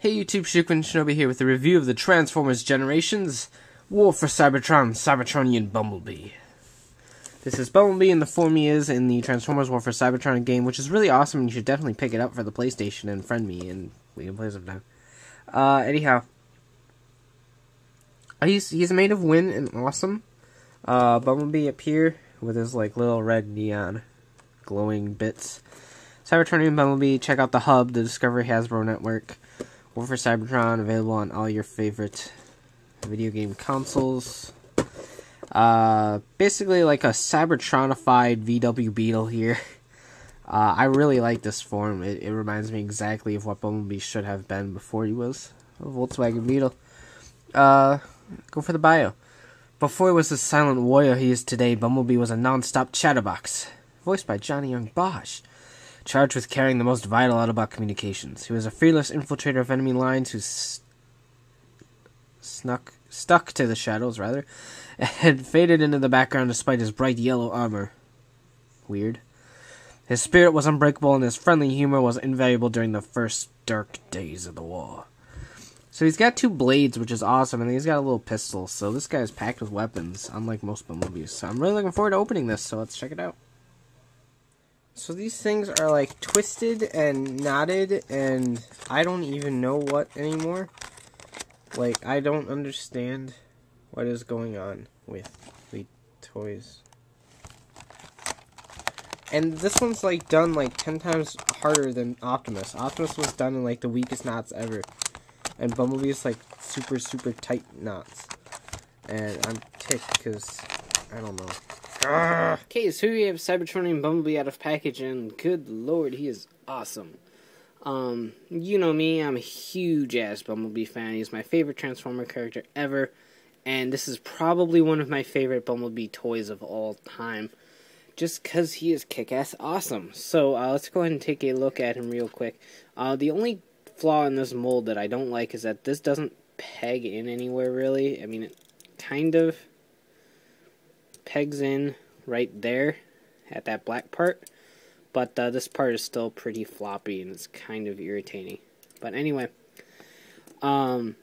Hey YouTube, Shukun Shinobi here with a review of the Transformers Generations War for Cybertron, Cybertronian Bumblebee. This is Bumblebee in the form he is in the Transformers War for Cybertron game, which is really awesome, and you should definitely pick it up for the PlayStation and friend me, and we can play sometime. Anyhow. He's made of wind and awesome. Bumblebee up here with his like little red neon glowing bits. Cybertronian Bumblebee, check out the hub, the Discovery Hasbro Network. War for Cybertron, available on all your favorite video game consoles. Basically like a Cybertronified VW Beetle here. I really like this form. It reminds me exactly of what Bumblebee should have been before he was a Volkswagen Beetle. Go for the bio. Before he was the silent warrior he is today, Bumblebee was a non-stop chatterbox, voiced by Johnny Young Bosch, charged with carrying the most vital Autobot communications. He was a fearless infiltrator of enemy lines who stuck to the shadows, and faded into the background despite his bright yellow armor. Weird. His spirit was unbreakable, and his friendly humor was invaluable during the first dark days of the war. So he's got two blades, which is awesome, and he's got a little pistol, so this guy is packed with weapons, unlike most Bumblebees. So I'm really looking forward to opening this, so let's check it out. So these things are like twisted and knotted, and I don't even know what anymore. Like, I don't understand what is going on with the toys. And this one's like done like 10 times harder than Optimus. Optimus was done in like the weakest knots ever. And Bumblebee is like super, super tight knots. And I'm ticked because, I don't know. Okay, so here we have Cybertronian Bumblebee out of package, and good lord, he is awesome. You know me, I'm a huge-ass Bumblebee fan. He's my favorite Transformer character ever, and this is probably one of my favorite Bumblebee toys of all time, just because he is kick-ass awesome. So, let's go ahead and take a look at him real quick. The only flaw in this mold that I don't like is that this doesn't peg in anywhere, really. I mean, it kind of pegs in right there at that black part, but this part is still pretty floppy and it's kind of irritating. But anyway, the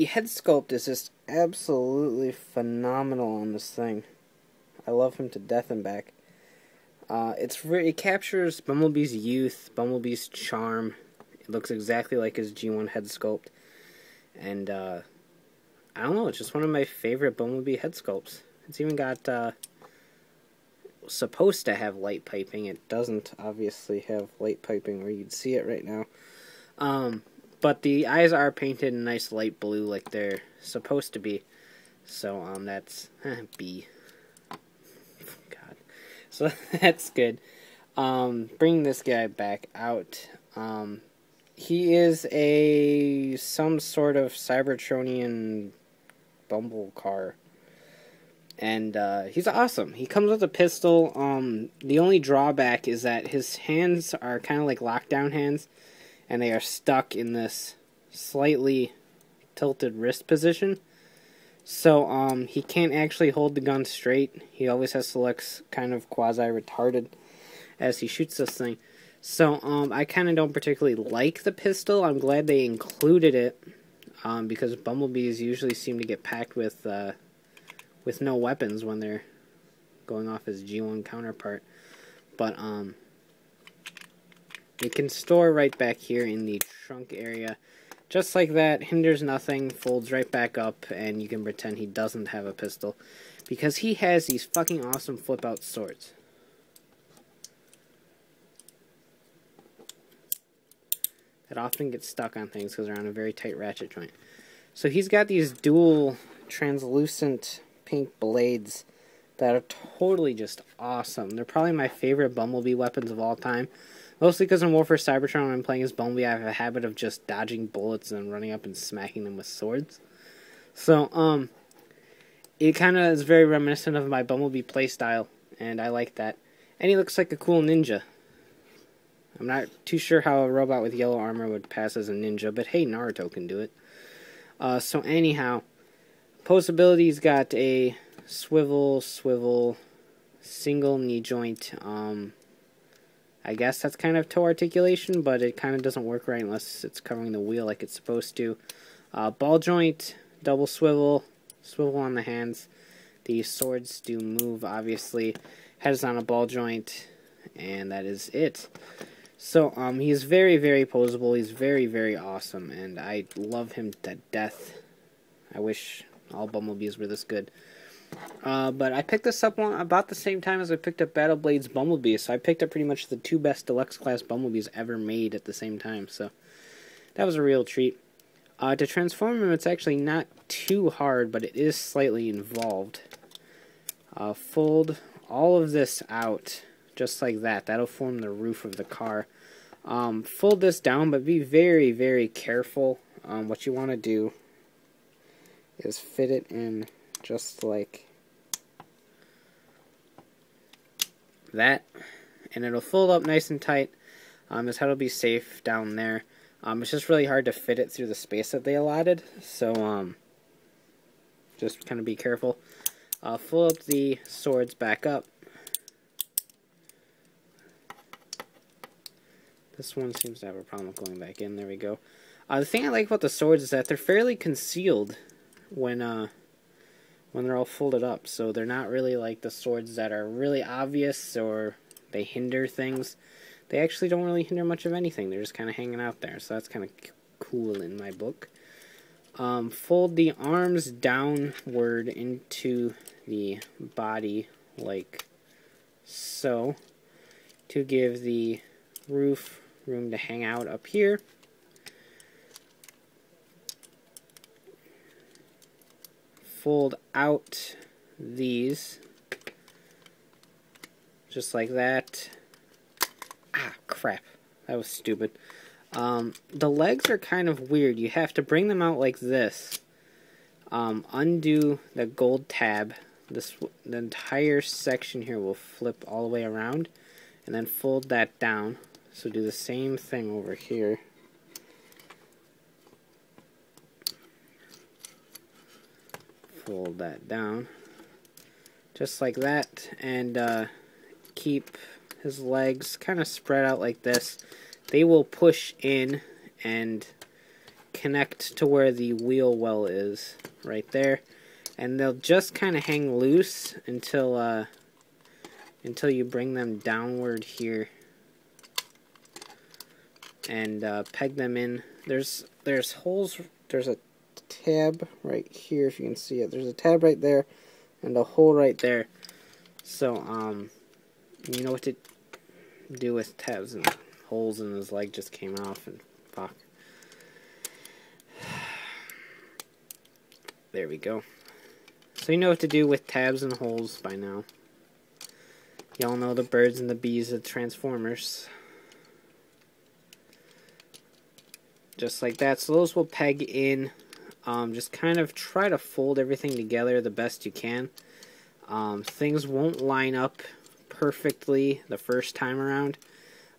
head sculpt is just absolutely phenomenal on this thing. I love him to death and back. It captures Bumblebee's youth, Bumblebee's charm. It looks exactly like his G1 head sculpt, and I don't know, it's just one of my favorite Bumblebee head sculpts. It's even got, supposed to have light piping. It doesn't obviously have light piping where you'd see it right now. But the eyes are painted in nice light blue like they're supposed to be. So, that's, B. God. So, that's good. Bring this guy back out. He is some sort of Cybertronian Bumble car. And he's awesome. He comes with a pistol. The only drawback is that his hands are kind of like lockdown hands, and they are stuck in this slightly tilted wrist position. So he can't actually hold the gun straight. He always has to look kind of quasi-retarded as he shoots this thing. So I kind of don't particularly like the pistol. I'm glad they included it, because Bumblebees usually seem to get packed with no weapons when they're going off his G1 counterpart. But it can store right back here in the trunk area. Just like that, hinders nothing, folds right back up, and you can pretend he doesn't have a pistol. Because he has these fucking awesome flip-out swords. That often get stuck on things because they're on a very tight ratchet joint. So he's got these dual translucent pink blades that are totally just awesome. They're probably my favorite Bumblebee weapons of all time. Mostly because in War for Cybertron, when I'm playing as Bumblebee, I have a habit of just dodging bullets and running up and smacking them with swords. So, it kind of is very reminiscent of my Bumblebee playstyle, and I like that. And he looks like a cool ninja. I'm not too sure how a robot with yellow armor would pass as a ninja, but hey, Naruto can do it. So anyhow, posability's got a swivel, single knee joint. I guess that's kind of toe articulation, but it kind of doesn't work right unless it's covering the wheel like it's supposed to. Ball joint, double swivel, swivel on the hands. The swords do move, obviously. Head is on a ball joint, and that is it. So, he's very, very posable. He's very, very awesome, and I love him to death. I wish all Bumblebees were this good. But I picked this up about the same time as I picked up Battle Blade's Bumblebee, so I picked up pretty much the 2 best deluxe class Bumblebees ever made at the same time, so that was a real treat. To transform him, it's actually not too hard, but it is slightly involved. Fold all of this out, just like that. That'll form the roof of the car. Fold this down, but be very, very careful. What you want to do is fit it in just like that, and it'll fold up nice and tight. His head will be safe down there. It's just really hard to fit it through the space that they allotted, so just kind of be careful. Fold up the swords back up. This one seems to have a problem going back in. There we go. The thing I like about the swords is that they're fairly concealed when they're all folded up. So they're not really like the swords that are really obvious or they hinder things. They actually don't really hinder much of anything. They're just kind of hanging out there. So that's kind of cool in my book. Fold the arms downward into the body like so to give the roof room to hang out up here. Fold out these just like that. Ah, crap. That was stupid. The legs are kind of weird. You have to bring them out like this. Undo the gold tab. The entire section here will flip all the way around. And then fold that down. So do the same thing over here. Fold that down. Just like that. And keep his legs kind of spread out like this. They will push in and connect to where the wheel well is, right there. And they'll just kind of hang loose until you bring them downward here and peg them in. There's holes. There's a tab right here, if you can see it. There's a tab right there and a hole right there. So you know what to do with tabs and holes, and his leg just came off, and fuck. There we go. So you know what to do with tabs and holes by now. Y'all know the birds and the bees of Transformers. Just like that. So those will peg in. Just kind of try to fold everything together the best you can. Things won't line up perfectly the first time around.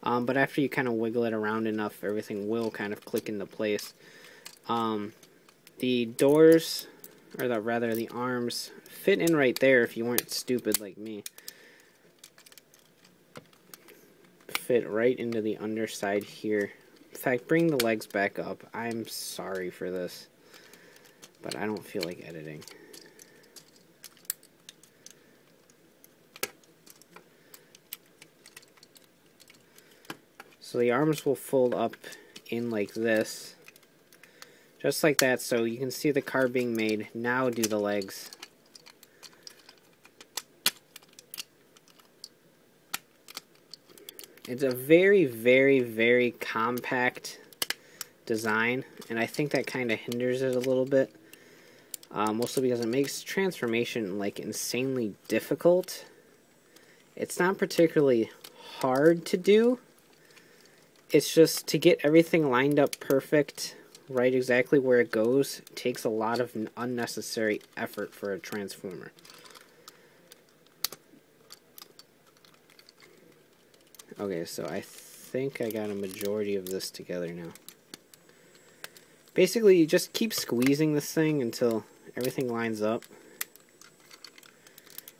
But after you kind of wiggle it around enough, everything will kind of click into place. The doors, or rather the arms, fit in right there if you weren't stupid like me. Fit right into the underside here. In fact, bring the legs back up. I'm sorry for this, but I don't feel like editing. So the arms will fold up in like this. Just like that, so you can see the car being made. Now do the legs. It's a very, very, very compact design, and I think that kind of hinders it a little bit. Mostly because it makes transformation like insanely difficult. It's not particularly hard to do. It's just to get everything lined up perfect, right exactly where it goes, takes a lot of unnecessary effort for a transformer. Okay, so I think I got a majority of this together now. Basically, you just keep squeezing this thing until everything lines up.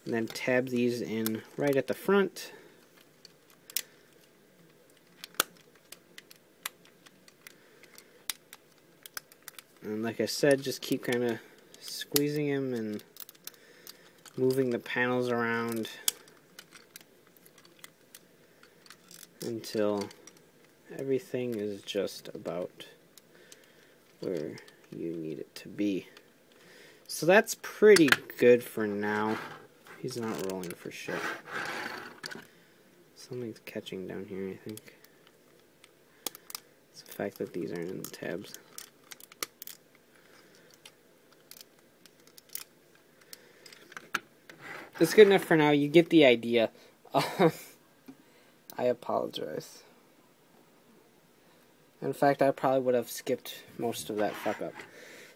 And then tab these in right at the front. And like I said, just keep kind of squeezing him and moving the panels around until everything is just about where you need it to be. So that's pretty good for now. He's not rolling for shit. Something's catching down here, I think. It's the fact that these aren't in the tabs. It's good enough for now. You get the idea. I apologize. In fact, I probably would have skipped most of that fuck up.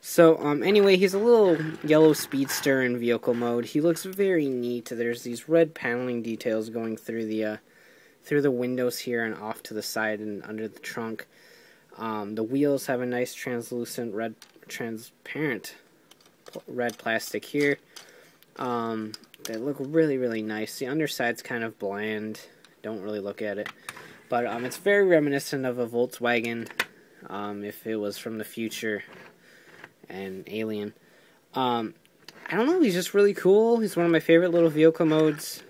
So, anyway, he's a little yellow speedster in vehicle mode. He looks very neat. There's these red paneling details going through the windows here and off to the side and under the trunk. The wheels have a nice transparent red plastic here. They look really, really nice. The underside's kind of bland. Don't really look at it. But it's very reminiscent of a Volkswagen, if it was from the future and alien. I don't know, he's just really cool. He's one of my favorite little vehicle modes.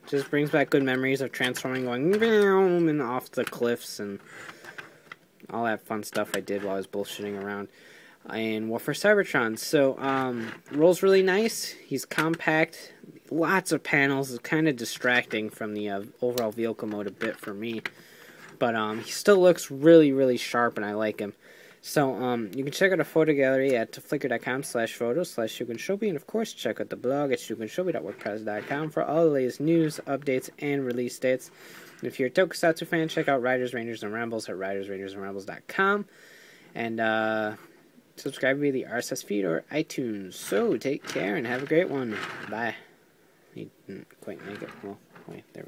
Just brings back good memories of transforming, going and off the cliffs and all that fun stuff I did while I was bullshitting around in War for Cybertron. So, rolls really nice. He's compact. Lots of panels. It's kind of distracting from the overall vehicle mode a bit for me. But he still looks really, really sharp, and I like him. So, you can check out a photo gallery at flickr.com/photos/ShugenShobi, and of course, check out the blog at shugenshobi.wordpress.com for all the latest news, updates, and release dates. And if you're a Tokusatsu fan, check out Riders, Rangers, and Rambles at ridersrangersandrambles.com. And, subscribe via the RSS feed or iTunes. So, take care and have a great one. Bye. He didn't quite make it. Well, wait, there we go.